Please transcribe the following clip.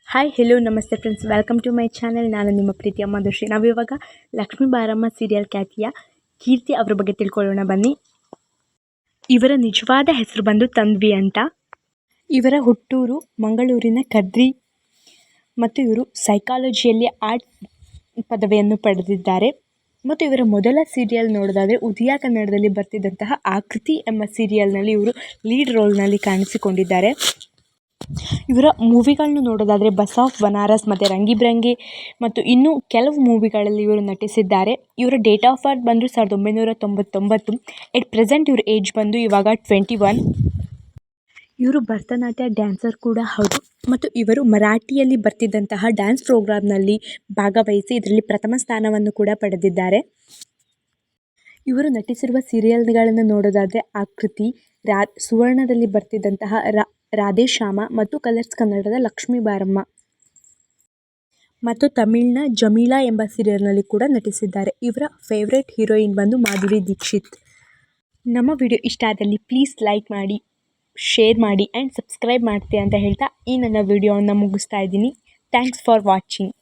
Hi hello ನಮಸ್ತೆ friends, welcome to my channel. ನಾನು ನಿಮ್ಮ ಪ್ರೀತಿಯ ಮಧುಶ್ರೀ. ನಾವಿವಾಗ ಲಕ್ಷ್ಮೀ ಬಾರಮ್ಮ ಸೀರಿಯಲ್ ಖ್ಯಾತಿಯ ಕೀರ್ತಿ ಅವರ ಬಗ್ಗೆ ತಿಳ್ಕೊಳ್ಳೋಣ ಬನ್ನಿ. ಇವರ ನಿಜವಾದ ಹೆಸರು ಬಂದು ತನ್ವಿ ಅಂತ. ಇವರ ಹುಟ್ಟೂರು ಮಂಗಳೂರಿನ ಕದ್ರಿ ಮತ್ತು ಇವರು ಸೈಕಾಲಜಿಯಲ್ಲಿ ಆರ್ಟ್ ಪದವಿಯನ್ನು ಪಡೆದಿದ್ದಾರೆ. ಮತ್ತು ಇವರ ಮೊದಲ ಸೀರಿಯಲ್ ನೋಡೋದಾದರೆ ಉದಯ ಕನ್ನಡದಲ್ಲಿ ಬರ್ತಿದ್ದಂತಹ ಆಕೃತಿ ಎಂಬ ಸೀರಿಯಲ್ನಲ್ಲಿ ಇವರು ಲೀಡ್ ರೋಲ್ನಲ್ಲಿ ಕಾಣಿಸಿಕೊಂಡಿದ್ದಾರೆ. ಇವರ ಮೂವಿಗಳನ್ನು ನೋಡೋದಾದರೆ ಬಸ್ ಆಫ್ ಬನಾರಸ್ ಮತ್ತು ರಂಗಿ ಬ್ರಂಗಿ ಮತ್ತು ಇನ್ನೂ ಕೆಲವು ಮೂವಿಗಳಲ್ಲಿ ಇವರು ನಟಿಸಿದ್ದಾರೆ. ಇವರ ಡೇಟ್ ಆಫ್ ಬರ್ತ್ ಬಂದು 1999. ಎಟ್ ಪ್ರೆಸೆಂಟ್ ಇವ್ರ ಏಜ್ ಬಂದು ಇವಾಗ 21. ಇವರು ಭರತನಾಟ್ಯ ಡ್ಯಾನ್ಸರ್ ಕೂಡ ಹೌದು. ಮತ್ತು ಇವರು ಮರಾಠಿಯಲ್ಲಿ ಬರ್ತಿದ್ದಂತಹ ಡ್ಯಾನ್ಸ್ ಪ್ರೋಗ್ರಾಮ್ನಲ್ಲಿ ಭಾಗವಹಿಸಿ ಇದರಲ್ಲಿ ಪ್ರಥಮ ಸ್ಥಾನವನ್ನು ಕೂಡ ಪಡೆದಿದ್ದಾರೆ. ಇವರು ನಟಿಸಿರುವ ಸೀರಿಯಲ್ಗಳನ್ನು ನೋಡೋದಾದರೆ ಆಕೃತಿ, ಸುವರ್ಣದಲ್ಲಿ ಬರ್ತಿದ್ದಂತಹ ರಾಧೇಶ್ಯಾಮ ಮತ್ತು ಕಲರ್ಸ್ ಕನ್ನಡದ ಲಕ್ಷ್ಮೀ ಬಾರಮ್ಮ ಮತ್ತು ತಮಿಳಿನ ಜಮೀಲಾ ಎಂಬ ಸೀರಿಯಲ್ನಲ್ಲಿ ಕೂಡ ನಟಿಸಿದ್ದಾರೆ. ಇವರ ಫೇವ್ರೆಟ್ ಹೀರೋಯಿನ್ ಬಂದು ಮಾಧುರಿ ದೀಕ್ಷಿತ್. ನಮ್ಮ ವಿಡಿಯೋ ಇಷ್ಟ ಆದಲ್ಲಿ ಪ್ಲೀಸ್ ಲೈಕ್ ಮಾಡಿ, ಶೇರ್ ಮಾಡಿ ಆ್ಯಂಡ್ ಸಬ್ಸ್ಕ್ರೈಬ್ ಮಾಡ್ತೀವಿ ಅಂತ ಹೇಳ್ತಾ ಈ ನನ್ನ ವಿಡಿಯೋವನ್ನು ಮುಗಿಸ್ತಾ ಇದ್ದೀನಿ. Thanks for watching.